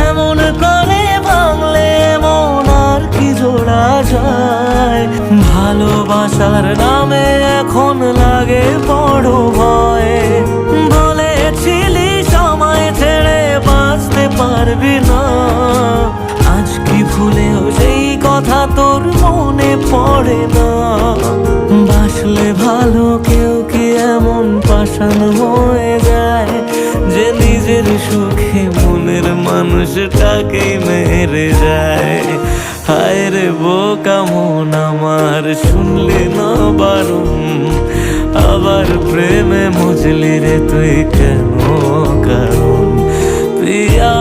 এমন করে ভাঙলে মন আর কি জোড়া যায়। ভালোবাসার নামে এখন লাগে বড় ভয়। বলেছিলি সময় ছেড়ে বাঁচতে পারবি না, আজ কি ভুলেও সেই কথা তোর মনে পড়ে না? বাসলে ভালো কেউ কি এমন পাষাণ হয়ে যায় যে নিজের সুখে মনের মানুষটাকেই মেরে যায়? হায় রে বোকা মন আমার, শুনলি না বারণ, আবার প্রেমে মজলি রে তুই কেন কারণ? প্রিয়া